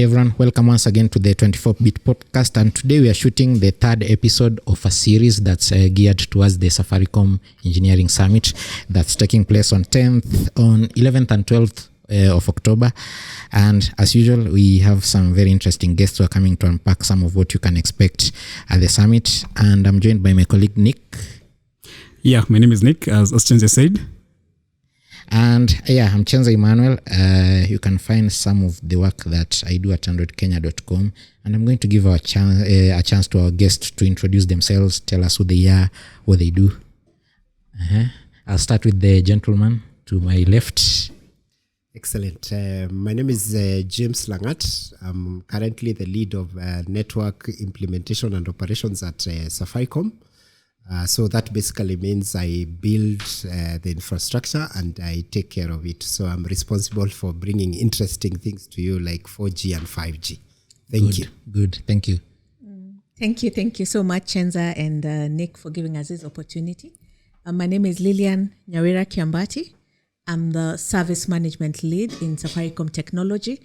Hi everyone, welcome once again to the 24-Bit podcast, and today we are shooting the third episode of a series that's geared towards the Safaricom Engineering Summit that's taking place on 11th and 12th of October. And as usual, we have some very interesting guests who are coming to unpack some of what you can expect at the summit. And I'm joined by my colleague Nick. Yeah, my name is Nick, as Chenze said. And I'm Chenze Emmanuel. You can find some of the work that I do at androidkenya.com. And I'm going to give a chance to our guests to introduce themselves, tell us who they are, what they do. I'll start with the gentleman to my left. Excellent. My name is James Langat. I'm currently the lead of network implementation and operations at Safaricom. So that basically means I build the infrastructure and I take care of it. So I'm responsible for bringing interesting things to you like 4G and 5G. Thank you. Good. Thank you. Thank you so much, Chenze and Nick, for giving us this opportunity. My name is Lilian Kiambati. I'm the service management lead in Safaricom technology,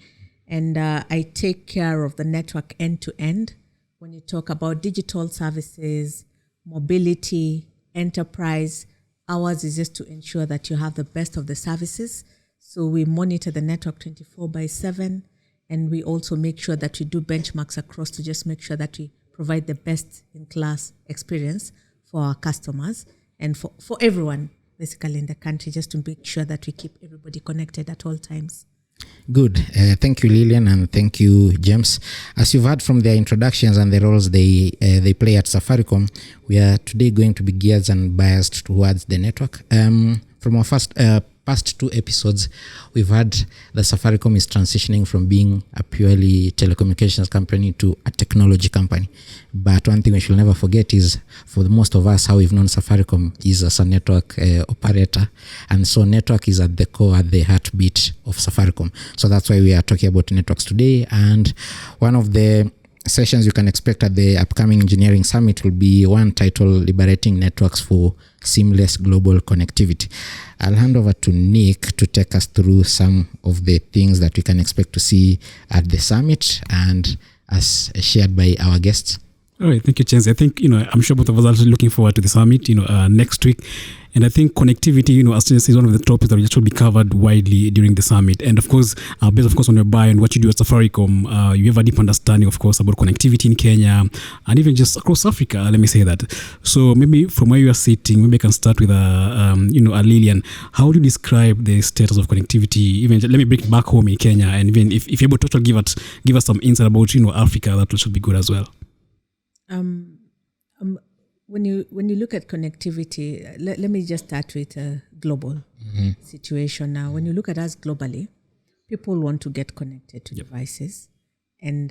and I take care of the network end to end. When you talk about digital services, mobility, enterprise, ours is just to ensure that you have the best of the services. So we monitor the network 24/7, and we also make sure that we do benchmarks across to just make sure that we provide the best in class experience for our customers and for everyone basically in the country, just to make sure that we keep everybody connected at all times. Good. Thank you, Lilian, and thank you, James. As you've heard from their introductions and the roles they play at Safaricom, we are today going to be geared and biased towards the network. From our past two episodes, we've heard that Safaricom is transitioning from being a purely telecommunications company to a technology company. But one thing we should never forget is, for most of us, how we've known Safaricom is as a network operator. And so network is at the core, at the heartbeat of Safaricom. So that's why we are talking about networks today. And one of the sessions you can expect at the upcoming engineering summit will be one titled Liberating Networks for Seamless Global Connectivity. I'll hand over to Nick to take us through some of the things that we can expect to see at the summit and as shared by our guests. All right, thank you, Chenze. I think, I'm sure both of us are looking forward to the summit, next week. And I think connectivity, as Chenze is one of the topics that will actually be covered widely during the summit. And of course, based on your bio and what you do at Safaricom, you have a deep understanding, of course, about connectivity in Kenya and even just across Africa, let me say that. So maybe from where you are sitting, maybe I can start with Lilian. How would you describe the status of connectivity? Even let me bring it back home in Kenya, and even if you're able to give us some insight about Africa, that should be good as well. When you look at connectivity, let me just start with a global situation now. When you look at us globally, people want to get connected to devices and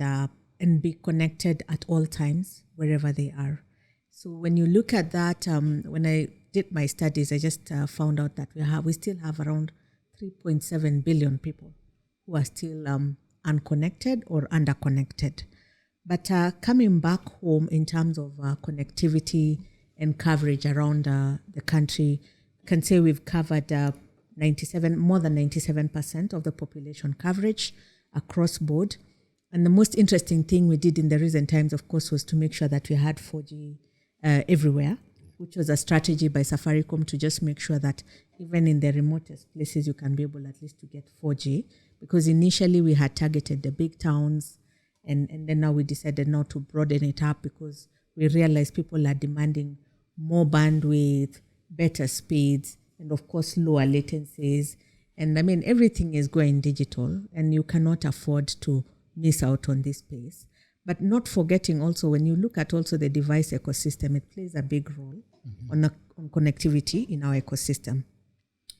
be connected at all times wherever they are. So when you look at that, when I did my studies, I just found out that we still have around 3.7 billion people who are still unconnected or underconnected. But coming back home in terms of connectivity and coverage around the country, I can say we've covered more than 97% of the population coverage across board. And the most interesting thing we did in the recent times, of course, was to make sure that we had 4G everywhere, which was a strategy by Safaricom to just make sure that even in the remotest places, you can be able at least to get 4G. Because initially we had targeted the big towns, and then now we decided now to broaden it up because we realized people are demanding more bandwidth, better speeds, and of course lower latencies. And I mean, everything is going digital and you cannot afford to miss out on this space. But not forgetting also, when you look at also the device ecosystem, it plays a big role on connectivity in our ecosystem.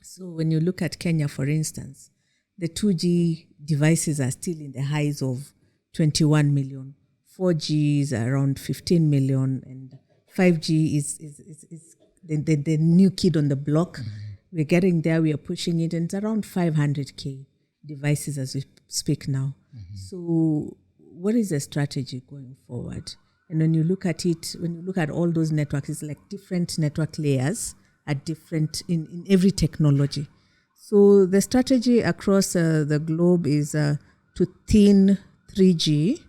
So when you look at Kenya, for instance, the 2G devices are still in the highs of 21 million. 4G is around 15 million, and 5G is the new kid on the block. We're getting there, we are pushing it, and it's around 500K devices as we speak now. So what is the strategy going forward? And when you look at it, when you look at all those networks, it's like different network layers at different, in every technology. So the strategy across the globe is to thin 3G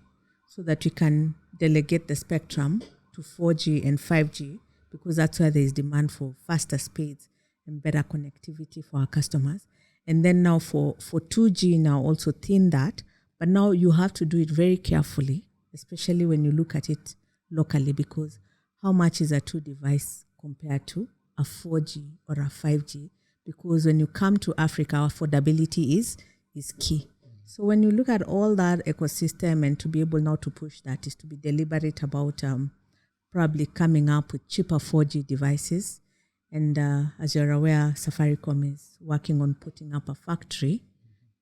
so that we can delegate the spectrum to 4G and 5G, because that's where there is demand for faster speeds and better connectivity for our customers. And then now for 2G now also thin that, but now you have to do it very carefully, especially when you look at it locally, because how much is a 2 device compared to a 4G or a 5G? Because when you come to Africa, affordability is key. So when you look at all that ecosystem, and to be able now to push that is to be deliberate about probably coming up with cheaper 4G devices. And as you're aware, Safaricom is working on putting up a factory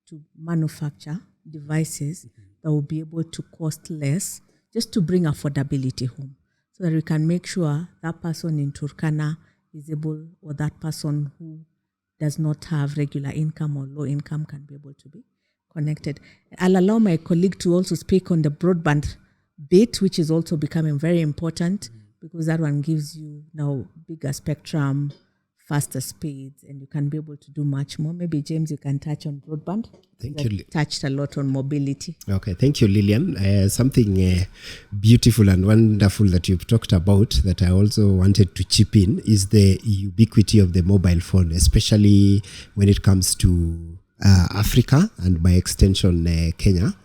to manufacture devices that will be able to cost less, just to bring affordability home, so that we can make sure that person in Turkana is able, or that person who does not have regular income or low income can be able to be connected. I'll allow my colleague to also speak on the broadband bit, which is also becoming very important, because that one gives you now bigger spectrum, faster speeds, and you can be able to do much more. Maybe James, you can touch on broadband. Thank you. Touched a lot on mobility. Okay, thank you, Lilian. Something beautiful and wonderful that you've talked about that I also wanted to chip in is the ubiquity of the mobile phone, especially when it comes to Africa and by extension Kenya.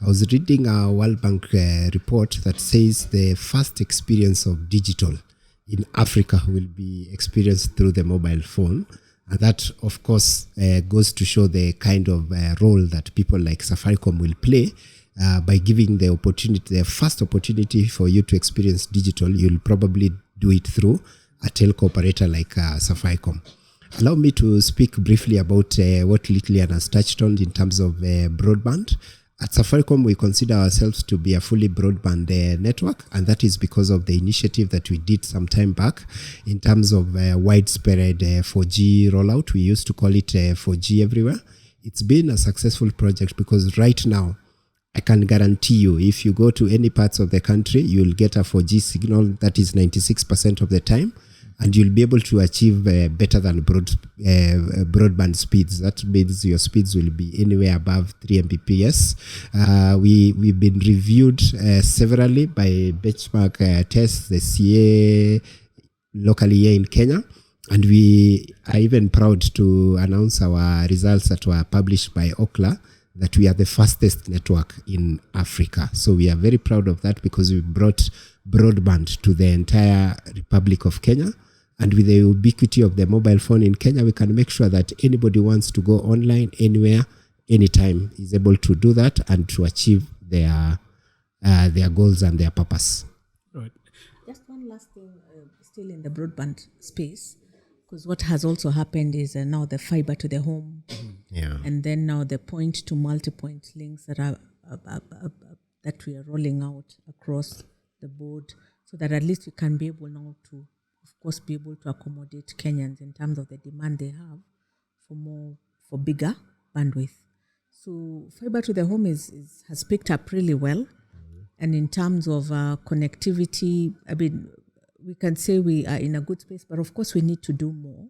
I was reading a World Bank report that says the first experience of digital in Africa will be experienced through the mobile phone. And that, of course, goes to show the kind of role that people like Safaricom will play by giving the opportunity, the first opportunity for you to experience digital. You'll probably do it through a telco operator like Safaricom. Allow me to speak briefly about what Lilian has touched on in terms of broadband. At Safaricom, we consider ourselves to be a fully broadband network, and that is because of the initiative that we did some time back in terms of widespread 4G rollout. We used to call it 4G everywhere. It's been a successful project because right now, I can guarantee you, if you go to any parts of the country, you'll get a 4G signal that is 96% of the time, and you'll be able to achieve better than broadband speeds. That means your speeds will be anywhere above 3 Mbps. We've been reviewed severally by benchmark tests, the CA locally here in Kenya. And we are even proud to announce our results that were published by Ookla, that we are the fastest network in Africa. So we are very proud of that because we brought broadband to the entire Republic of Kenya. And with the ubiquity of the mobile phone in Kenya, we can make sure that anybody wants to go online, anywhere, anytime, is able to do that and to achieve their goals and their purpose. Right. Just one last thing, still in the broadband space, because what has also happened is now the fiber to the home, and then now the point to multi-point links that are that we are rolling out across the board, so that at least we can be able now to, of course, be able to accommodate Kenyans in terms of the demand they have for bigger bandwidth. So fiber to the home has picked up really well. And in terms of connectivity, I mean, we can say we are in a good space, but of course we need to do more,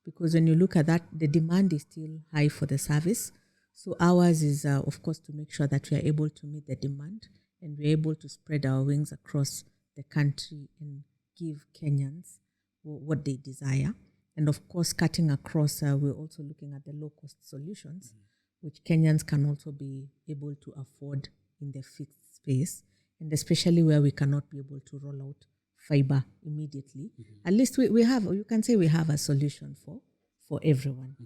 because when you look at that, the demand is still high for the service. So ours is, of course, to make sure that we are able to meet the demand and we're able to spread our wings across the country and give Kenyans what they desire. And of course, cutting across, we're also looking at the low-cost solutions, which Kenyans can also be able to afford in the fixed space, and especially where we cannot be able to roll out fiber immediately. At least we have, you can say we have a solution for everyone.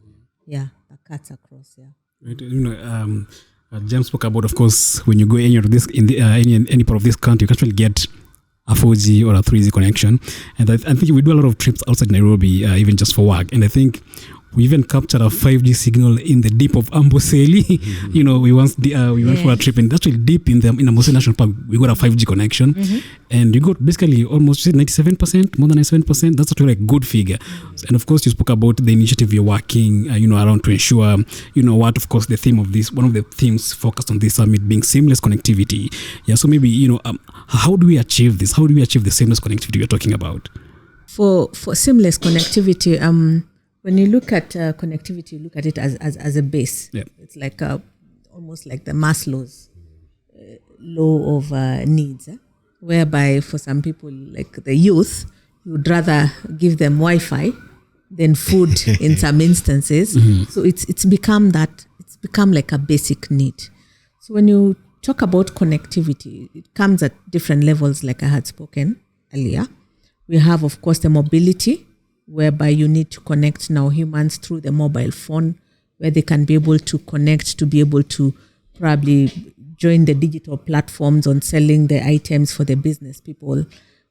Yeah, that cuts across, Right. You know, James spoke about, of course, when you go any of this in the any part of this country, you can actually get a 4G or a 3G connection. And I think we do a lot of trips outside Nairobi, even just for work. And I think we even captured a 5G signal in the deep of Amboseli. You know, we went for a trip, and actually deep in Amboseli National Park, we got a 5G connection, and you got basically almost 97%, more than 97%. That's actually a good figure. And of course, you spoke about the initiative you're working, around to ensure, what, of course, the theme of this, one of the themes focused on this summit being seamless connectivity. Yeah. So maybe, how do we achieve this? How do we achieve the seamless connectivity you're talking about? For seamless connectivity, when you look at connectivity, you look at it as a base. Yep. It's like almost like the Maslow's law of needs, whereby for some people, like the youth, you would rather give them Wi-Fi than food in some instances. So it's become like a basic need. So when you talk about connectivity, it comes at different levels, like I had spoken earlier. We have, of course, the mobility, whereby you need to connect now humans through the mobile phone, where they can be able to connect to be able to probably join the digital platforms on selling the items for the business people.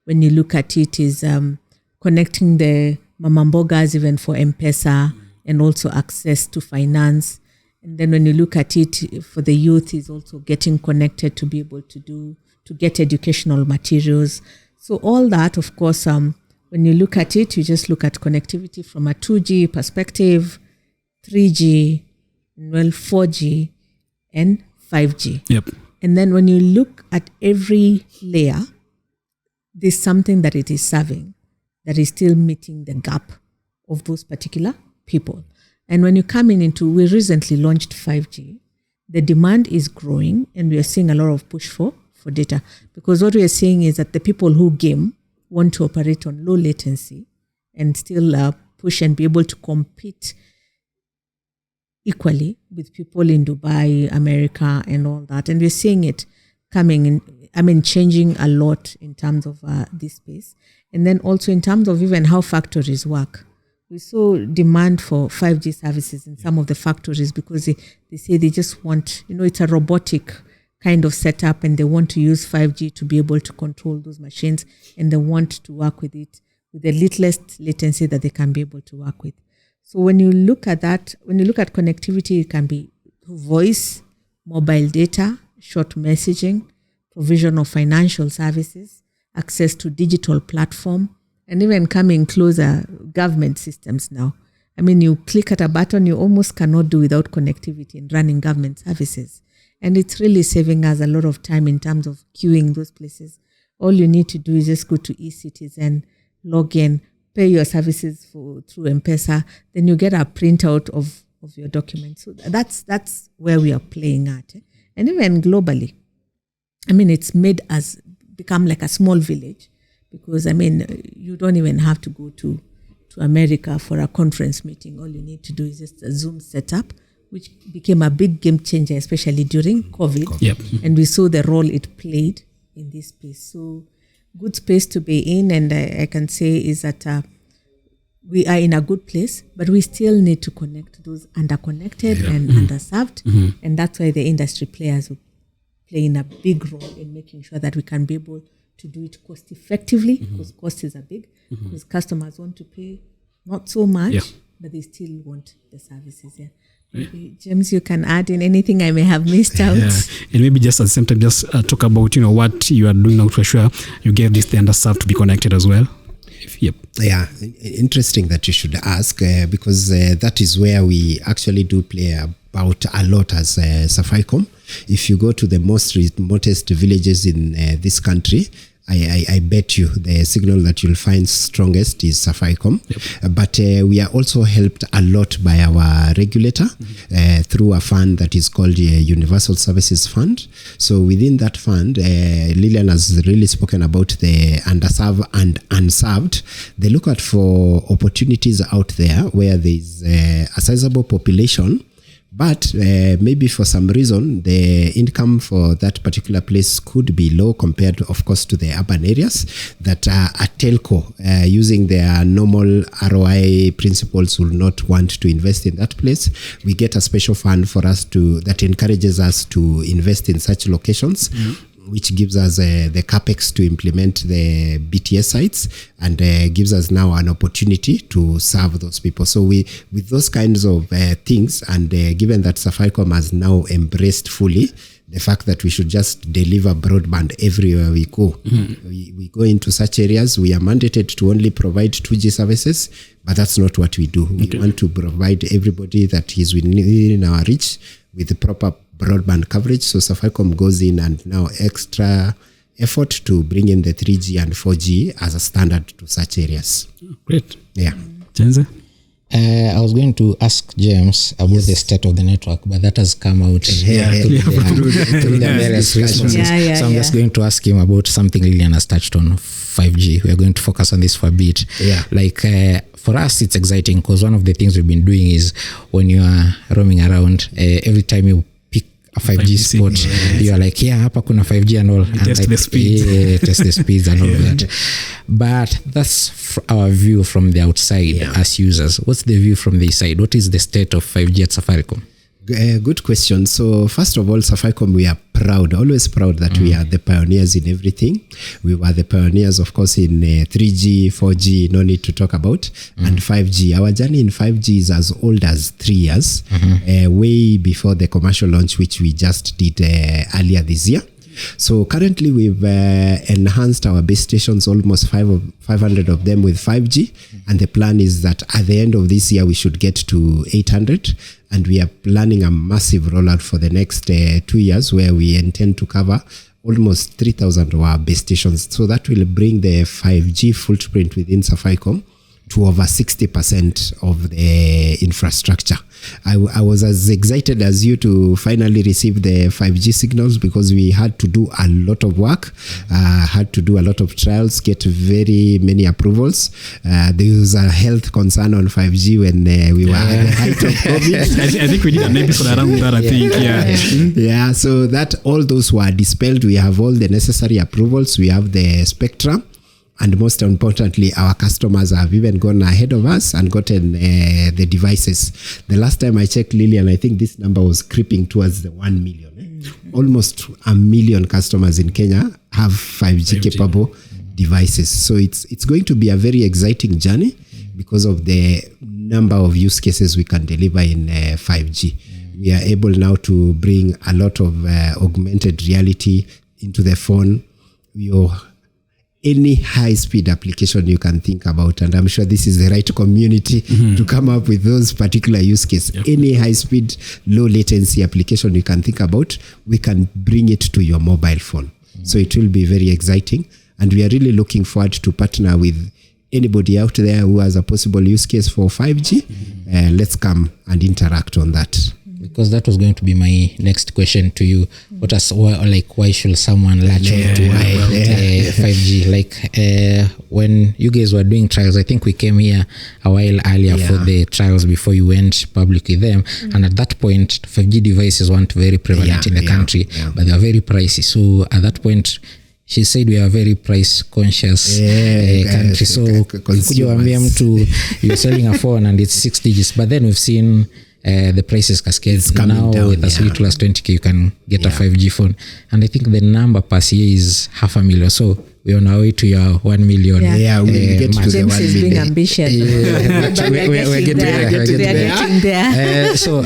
When you look at it, is connecting the mamambogas even for M-Pesa and also access to finance. And then when you look at it for the youth, is also getting connected to be able to get educational materials. So all that, of course, when you look at it, you just look at connectivity from a 2G perspective, 3G, 4G, and 5G. Yep. And then when you look at every layer, there's something that it is serving that is still meeting the gap of those particular people. And when you come into, we recently launched 5G, the demand is growing and we are seeing a lot of push for data, because what we are seeing is that the people who game want to operate on low latency and still push and be able to compete equally with people in Dubai, America, and all that. And we're seeing it coming in, changing a lot in terms of this space. And then also in terms of even how factories work. We saw demand for 5G services in some of the factories because they say they just want, it's a robotic kind of setup and they want to use 5G to be able to control those machines, and they want to work with it with the littlest latency that they can be able to work with. So when you look at that, when you look at connectivity, it can be voice, mobile data, short messaging, provision of financial services, access to digital platform, and even coming closer, government systems now. You click at a button, you almost cannot do without connectivity in running government services. And it's really saving us a lot of time in terms of queuing those places. All you need to do is just go to eCitizen, log in, pay your services through M-Pesa, then you get a printout of your documents. So that's where we are playing at. And even globally, it's made us become like a small village, because you don't even have to go to America for a conference meeting. All you need to do is just a Zoom setup, which became a big game changer, especially during COVID. Yep. And we saw the role it played in this space. So good space to be in, and I can say is that we are in a good place, but we still need to connect those underconnected and underserved. And that's why the industry players will play in a big role in making sure that we can be able to do it cost effectively, because costs are big, because customers want to pay not so much, but they still want the services. Maybe, James, you can add in anything I may have missed out. And maybe just at the same time, just talk about what you are doing now to assure you gave this the underserved to be connected as well. Yeah, interesting that you should ask, because that is where we actually do play about a lot as Safaricom. If you go to the most remotest villages in this country, I bet you the signal that you'll find strongest is Safaricom. But we are also helped a lot by our regulator through a fund that is called the Universal Services Fund. So within that fund, Lilian has really spoken about the underserved and unserved. They look at for opportunities out there where there is a sizable population, but maybe for some reason, the income for that particular place could be low compared, of course, to the urban areas that a telco, using their normal ROI principles, will not want to invest in that place. We get a special fund for us that encourages us to invest in such locations, which gives us the capex to implement the BTS sites, and gives us now an opportunity to serve those people. So with those kinds of things, and given that Safaricom has now embraced fully the fact that we should just deliver broadband everywhere we go. We go into such areas, we are mandated to only provide 2G services, but that's not what we do. We want to provide everybody that is within our reach with the proper broadband coverage. So Safaricom goes in and now extra effort to bring in the 3G and 4G as a standard to such areas. Great. Yeah. Chenze? I was going to ask James about the state of the network, but that has come out through the various responses. So I'm just going to ask him about something Lilian has touched on, 5G. We are going to focus on this for a bit. Like for us, it's exciting because one of the things we've been doing is when you are roaming around, every time you pick a 5G spot, you are like, hapa kuna 5G and all. And test like, the speeds. Test the speeds and all of that. But that's our view from the outside as users. What's the view from the side? What is the state of 5G at Safaricom? Good question. So first of all, Safaricom, we are proud, always proud that we are the pioneers in everything. We were the pioneers, of course, in 3G, 4G, no need to talk about, and 5G. Our journey in 5G is as old as 3 years, way before the commercial launch, which we just did earlier this year. So currently we've enhanced our base stations, almost 500 of them with 5G. And the plan is that at the end of this year, we should get to 800. And we are planning a massive rollout for the next 2 years where we intend to cover almost 3,000 of our base stations. So that will bring the 5G footprint within Safaricom to over 60% of the infrastructure. I was as excited as you to finally receive the 5G signals because we had to do a lot of work, had to do a lot of trials, get very many approvals. There was a health concern on 5G when we were at the height of COVID. I think we did an episode around that, I think, Yeah, so that all those were dispelled. We have all the necessary approvals. We have the spectrum. And most importantly, our customers have even gone ahead of us and gotten the devices. The last time I checked, Lilian, I think this number was creeping towards the 1 million. Almost 1 million customers in Kenya have 5G capable devices. So it's going to be a very exciting journey because of the number of use cases we can deliver in 5G. We are able now to bring a lot of augmented reality into the phone. Any high-speed application you can think about, and I'm sure this is the right community to come up with those particular use cases. Any high-speed, low-latency application you can think about, we can bring it to your mobile phone. So it will be very exciting, and we are really looking forward to partner with anybody out there who has a possible use case for 5G. Let's come and interact on that. Because that was going to be my next question to you. Why should someone latch on to 5G? Like when you guys were doing trials, I think we came here a while earlier for the trials before you went public with them. And at that point, 5G devices weren't very prevalent in the country, but they are very pricey. So at that point, she said we are a very price conscious country. So could you ambia mtu you're selling a phone and it's 6 digits, but then we've seen the prices cascade. Now down, with as little as 20k you can get a 5G phone, and I think the number per year is 500,000. So we're on our way to your 1 million. We get to the 1 James is being ambitious. We're getting there. So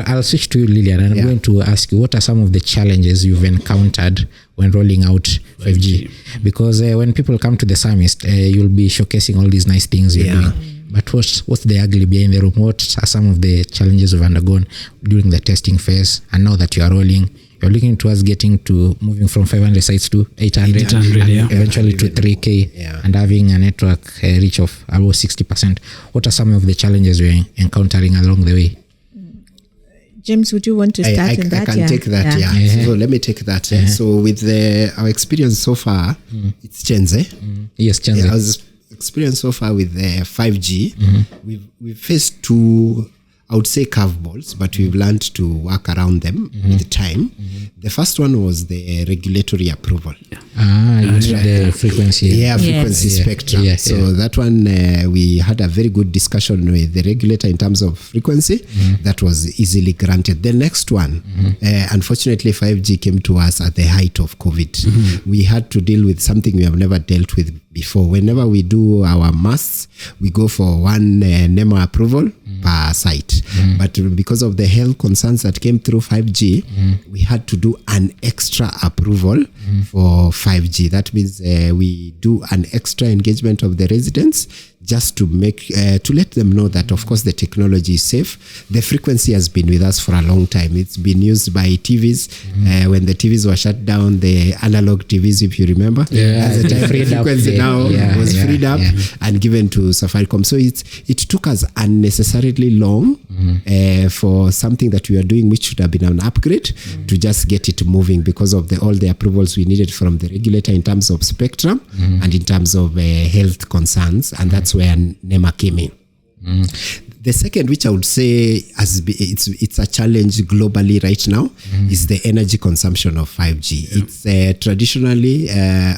I'll switch to you, Lilian, and I'm going to ask you, what are some of the challenges you've encountered when rolling out 5G? Because when people come to the summit, you'll be showcasing all these nice things you're doing. But what's the ugly behind the room? What are some of the challenges you've undergone during the testing phase? And now that you are rolling, you're looking towards moving from 500 sites to 800 and eventually to 3K and having a network reach of about 60%. What are some of the challenges you're encountering along the way? James, would you want to start in that? I can take that, So let me take that. So with our experience so far, it's Chenze. Yes, Chenze. Experience so far with 5G, we've faced two, I would say, curveballs, but we've learned to work around them with time. The first one was the regulatory approval. The frequency. Frequency spectrum. So that one, we had a very good discussion with the regulator in terms of frequency. That was easily granted. The next one, unfortunately, 5G came to us at the height of COVID. We had to deal with something we have never dealt with before. Whenever we do our masts, we go for one NEMA approval per site. But because of the health concerns that came through 5G, we had to do an extra approval for 5G. That means we do an extra engagement of the residents. just to make to let them know that of course the technology is safe. The frequency has been with us for a long time. It's been used by TVs when the TVs were shut down, the analog TVs, if you remember. The time the frequency now was freed up and given to Safaricom. So it took us unnecessarily long for something that we are doing, which should have been an upgrade, to just get it moving because of all the approvals we needed from the regulator in terms of spectrum and in terms of health concerns, and that's where NEMA came in. The second, which I would say it's a challenge globally right now, is the energy consumption of 5G. It's traditionally,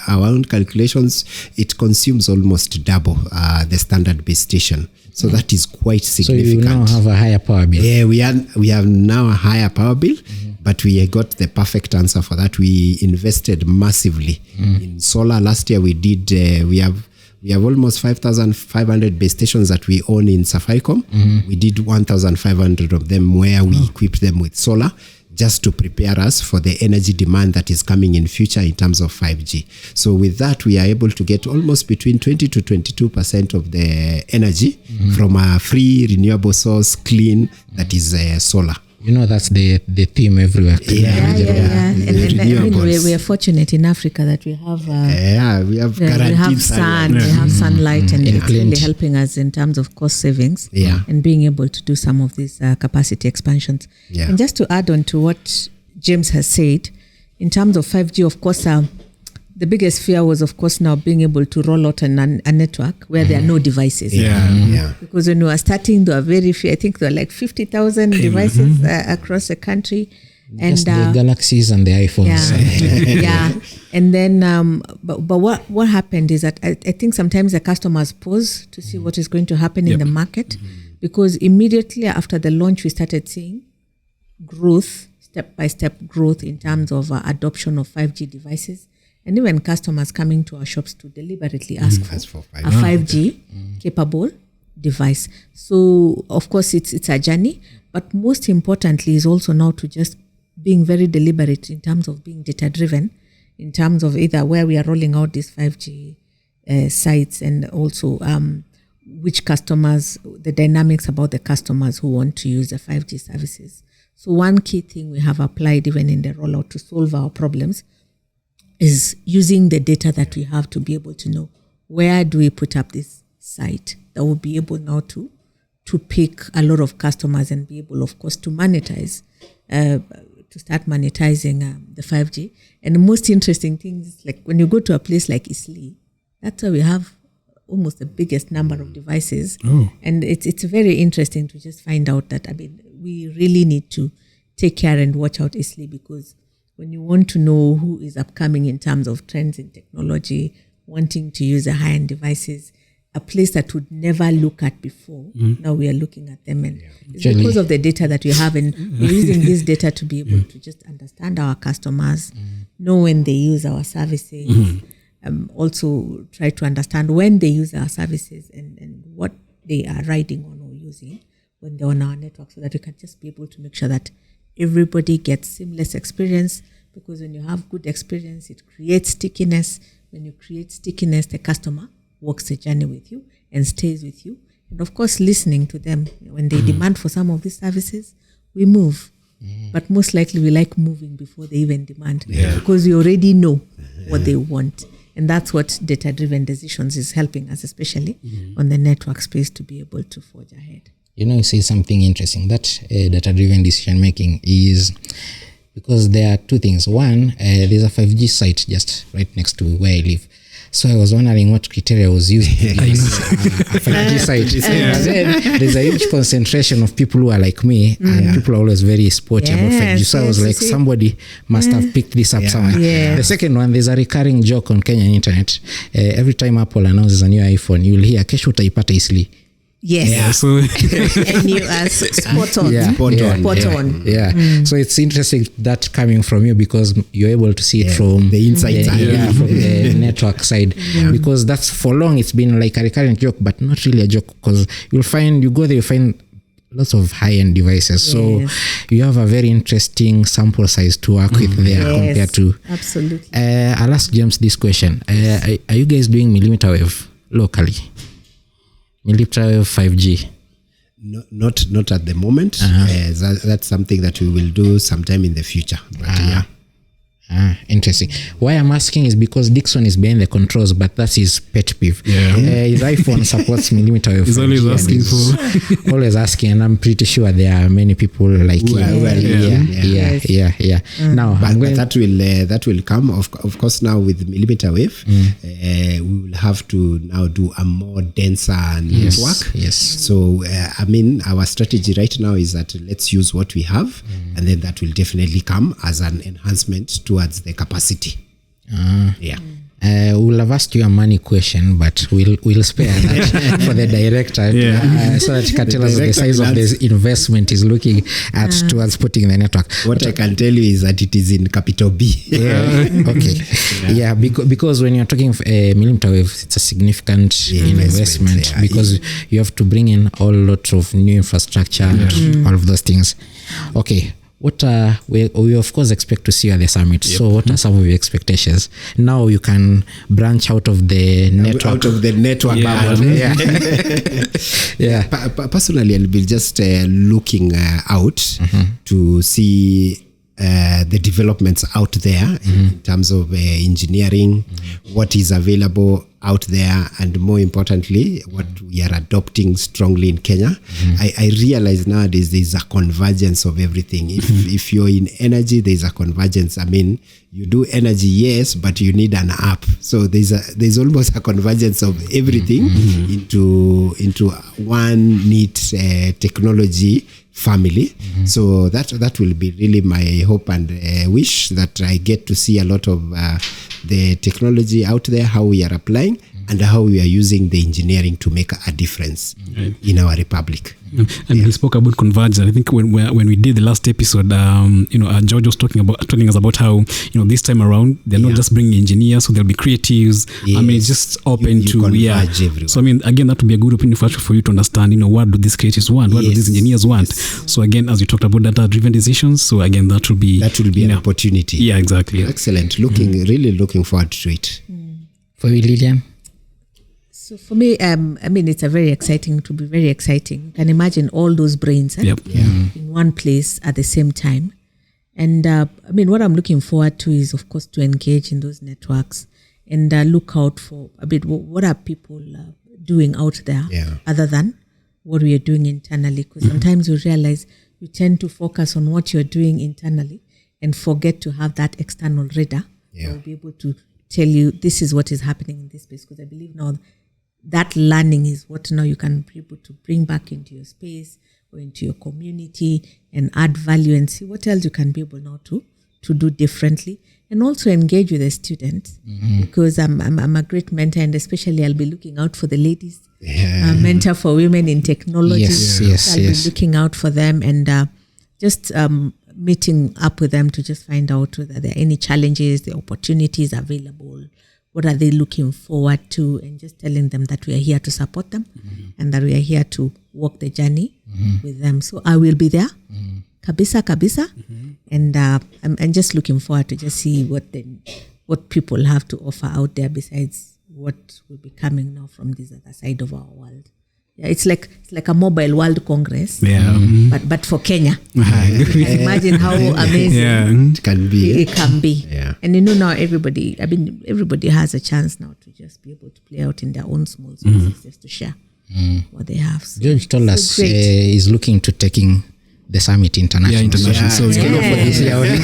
our own calculations, it consumes almost double the standard base station. So that is quite significant. So you now have a higher power bill. Yeah, we have now a higher power bill, but we got the perfect answer for that. We invested massively in solar. Last year we did, we have almost 5,500 base stations that we own in Safaricom. We did 1,500 of them where we equipped them with solar, just to prepare us for the energy demand that is coming in future in terms of 5G. So with that, we are able to get almost between 20 to 22% of the energy from a free renewable source, clean, that is solar. You know, that's the theme everywhere. And we are fortunate in Africa that we have we have guaranteed sun, we have sunlight, and it's really helping us in terms of cost savings and being able to do some of these capacity expansions. And just to add on to what James has said, in terms of 5G, of course, the biggest fear was, of course, now being able to roll out a network where there are no devices. Because when we were starting, there were very few. I think there were like 50,000 devices across the country. And the Galaxies and the iPhones. And then, but what happened is that I think sometimes the customers pause to see what is going to happen in the market, because immediately after the launch, we started seeing growth, step-by-step growth in terms of adoption of 5G devices. And even customers coming to our shops to deliberately ask for a 5G capable device. So, of course, it's a journey, but most importantly is also now to just being very deliberate in terms of being data-driven, in terms of either where we are rolling out these 5G sites, and also which customers, the dynamics about the customers who want to use the 5G services. So one key thing we have applied even in the rollout to solve our problems is using the data that we have to be able to know where do we put up this site that will be able now to pick a lot of customers and be able, of course, to monetize, to start monetizing the 5G. And the most interesting thing is, like, when you go to a place like Isli, that's where we have almost the biggest number of devices. And it's very interesting to just find out that, I mean, we really need to take care and watch out Isli, because when you want to know who is upcoming in terms of trends in technology, wanting to use the high-end devices, a place that would never look at before, now we are looking at them. And it's because of the data that we have, and we're using this data to be able to just understand our customers, know when they use our services, also try to understand when they use our services and what they are riding on or using when they're on our network, so that we can just be able to make sure that everybody gets seamless experience, because when you have good experience, it creates stickiness. When you create stickiness, the customer walks the journey with you and stays with you. And of course, listening to them. When they demand for some of these services, we move. But most likely we like moving before they even demand, because we already know what they want. And that's what data-driven decisions is helping us, especially on the network space, to be able to forge ahead. You know, you say something interesting. That data-driven decision-making is because there are two things. One, there's a 5G site just right next to where I live. So I was wondering what criteria was used to use a 5G site. Then there's a huge concentration of people who are like me, and people are always very sporty about 5G. So I was like, somebody must have picked this up somewhere. The second one, there's a recurring joke on Kenyan internet. Every time Apple announces a new iPhone, you'll hear, kesho utaipata Isli. Yes. So And you are spot on. Spot on. So it's interesting that coming from you, because you're able to see it from the inside side, from the network side. Because that's, for long it's been like a recurrent joke, but not really a joke, because you'll find, you go there, you find lots of high-end devices. So you have a very interesting sample size to work with there compared to. Absolutely. I'll ask James this question. Are you guys doing millimeter wave locally? millimeter wave 5G? Not at the moment. That's something that we will do sometime in the future. But yeah. Interesting. Why I'm asking is because Nixon is behind the controls, but that's his pet peeve. His iPhone supports millimeter wave. He's always asking for. Always asking, and I'm pretty sure there are many people like him. Now, but that will come. Of course, now with millimeter wave, we will have to now do a more denser network. Yes. So I mean, our strategy right now is that let's use what we have, and then that will definitely come as an enhancement towards the capacity. We'll have asked you a money question, but we'll spare that for the director so that he can tell us the size of this investment is looking at towards putting the network. What I can tell you is that it is in capital B. Because when you're talking millimeter wave, it's a significant investment because you have to bring in a lot of new infrastructure and all of those things. Okay. What we of course expect to see at the summit. So what are some of your expectations? Now you can branch out of the network. Personally, I'll be just looking out to see the developments out there in terms of engineering, what is available out there, and more importantly, what we are adopting strongly in Kenya. I realize nowadays there's a convergence of everything. If you're in energy, there's a convergence. I mean, you do energy, yes, but you need an app. So there's almost a convergence of everything into one neat technology family. So that will be really my hope and wish, that I get to see a lot of the technology out there, how we are applying and how we are using the engineering to make a difference in our republic. And he spoke about convergence. I think when we did the last episode, George was talking us about how, this time around they're not just bringing engineers, so there'll be creatives. Yes. I mean, it's just open to everyone. So I mean, again, that would be a good opportunity for you to understand, what do these creatives want, what do these engineers want. So again, as you talked about data-driven decisions, so again, that will be an opportunity. Yeah, exactly. Excellent. Really looking forward to it. For you, Lilian? So for me, I mean, it's very exciting. You can imagine all those brains in one place at the same time. And I mean, what I'm looking forward to is, of course, to engage in those networks and look out for a bit, what are people doing out there other than what we are doing internally? Because sometimes you realize you tend to focus on what you're doing internally and forget to have that external radar that will be able to tell you this is what is happening in this space. Because I believe now that learning is what now you can be able to bring back into your space or into your community and add value and see what else you can be able now to do differently, and also engage with the students because I'm a great mentor, and especially I'll be looking out for the ladies. Mentor for women in technology. I'll be looking out for them and just meeting up with them to just find out whether there are any challenges, the opportunities available, what are they looking forward to, and just telling them that we are here to support them and that we are here to walk the journey with them. So I will be there, kabisa, and I'm just looking forward to just see what people have to offer out there besides what will be coming now from this other side of our world. Yeah, it's like a mobile World Congress, but for Kenya. Imagine how amazing it can be. It can be. Yeah. And now everybody has a chance now to just be able to play out in their own small spaces, just to share what they have. So, George told us he's looking to taking the summit international. Yeah, international. So it's kind of for this year only.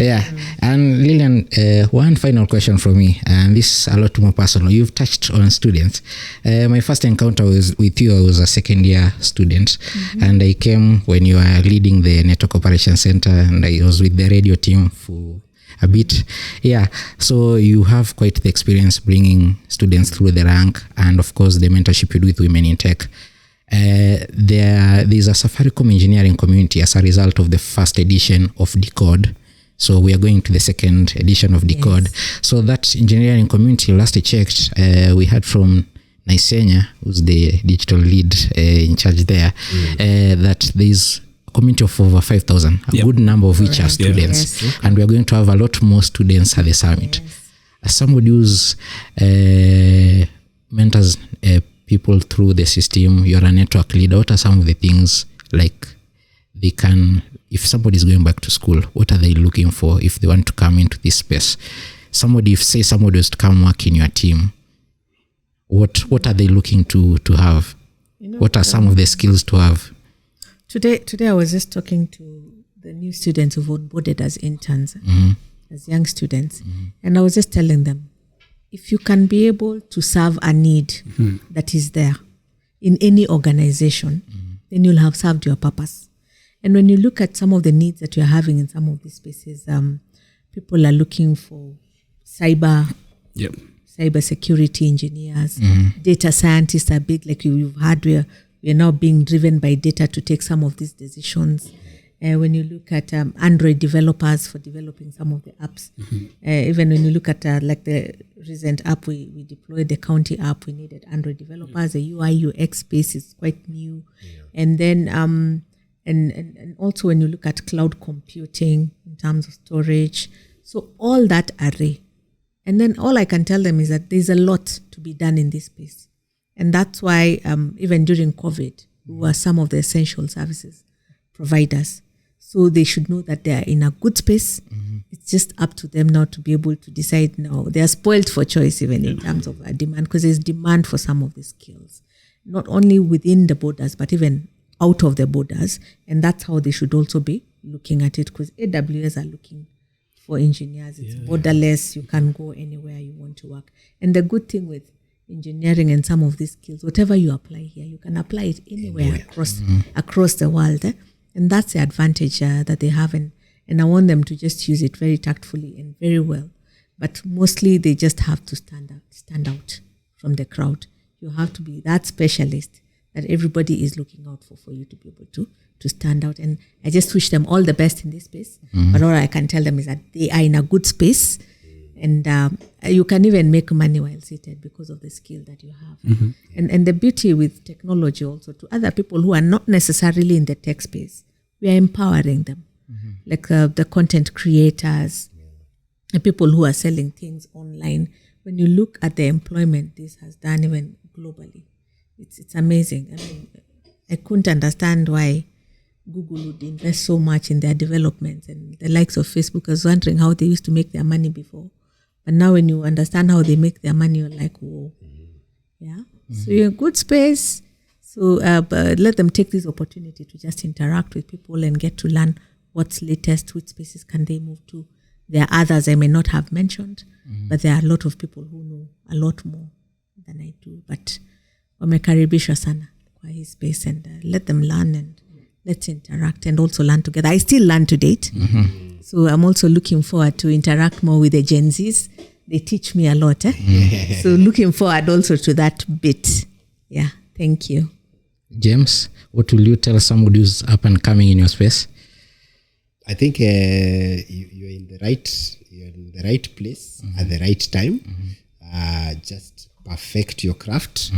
Yeah. And Lilian, one final question from me, and this is a lot more personal. You've touched on students. My first encounter with you, I was a second year student, and I came when you were leading the Network Operations Center, and I was with the radio team for a bit. So you have quite the experience bringing students through the rank, and of course the mentorship you do with women in tech. There's a Safaricom engineering community as a result of the first edition of Decode. So we are going to the second edition of Decode. So that engineering community, last I checked, we heard from Naisenya, who's the digital lead in charge there, that there's a community of over 5,000, a good number of which are students. And we are going to have a lot more students at the summit. As somebody who's mentors people through the system. You're a network leader. What are some of the things like they can, if somebody is going back to school, what are they looking for if they want to come into this space? Somebody was to come work in your team, what are they looking to have? What are some of the skills to have? Today I was just talking to the new students who've onboarded as interns, as young students, and I was just telling them, if you can be able to serve a need that is there in any organization, then you'll have served your purpose. And when you look at some of the needs that you're having in some of these spaces, people are looking for cyber security engineers, data scientists are big, like you've heard, we are now being driven by data to take some of these decisions. When you look at Android developers for developing some of the apps, even when you look at like the recent app we deployed, the county app, we needed Android developers. The UI UX space is quite new, and then and also when you look at cloud computing in terms of storage, so all that array, and then all I can tell them is that there's a lot to be done in this space, and that's why even during COVID, we were some of the essential services providers. So they should know that they are in a good space. It's just up to them now to be able to decide now. They are spoiled for choice even in terms of demand, because there's demand for some of the skills, not only within the borders, but even out of the borders. And that's how they should also be looking at it, because AWS are looking for engineers. It's borderless. You can go anywhere you want to work. And the good thing with engineering and some of these skills, whatever you apply here, you can apply it anywhere across the world. And that's the advantage that they have. And I want them to just use it very tactfully and very well. But mostly they just have to stand out from the crowd. You have to be that specialist that everybody is looking out for you to be able to stand out. And I just wish them all the best in this space. But all I can tell them is that they are in a good space. And you can even make money while seated because of the skill that you have. And the beauty with technology also, to other people who are not necessarily in the tech space, we are empowering them. Like the content creators, the people who are selling things online. When you look at the employment this has done even globally, it's amazing. I mean, I couldn't understand why Google would invest so much in their developments, and the likes of Facebook. I was wondering how they used to make their money before. But now when you understand how they make their money, you're like, whoa. Yeah. So you're in a good space. So but let them take this opportunity to just interact with people and get to learn what's latest, which spaces can they move to. There are others I may not have mentioned, but there are a lot of people who know a lot more than I do. But wamekaribishwa sana kwa hii space, and let them learn and let's interact and also learn together. I still learn to date. So I'm also looking forward to interact more with the Gen Zs. They teach me a lot. So looking forward also to that bit. Yeah, thank you. James, what will you tell somebody who's up and coming in your space? I think you're in the right place at the right time. Just perfect your craft.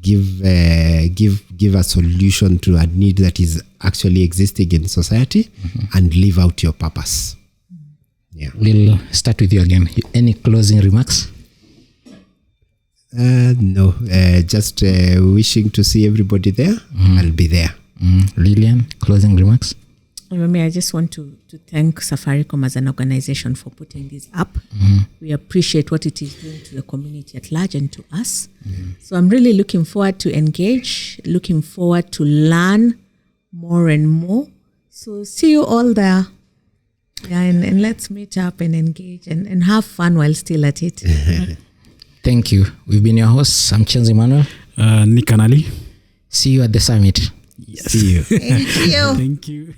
Give a solution to a need that is actually existing in society, and live out your purpose. Yeah. We'll start with you again. Any closing remarks? No, just wishing to see everybody there. I'll be there. Lilian, closing remarks? I just want to thank Safaricom as an organization for putting this up. We appreciate what it is doing to the community at large and to us. So I'm really looking forward to engage, looking forward to learn more and more. So see you all there. Yeah, and let's meet up and engage and have fun while still at it. Thank you. We've been your hosts. I'm Chenze Emmanuel. Kanali. See you at the summit. Yes. See you. Thank you. Thank you.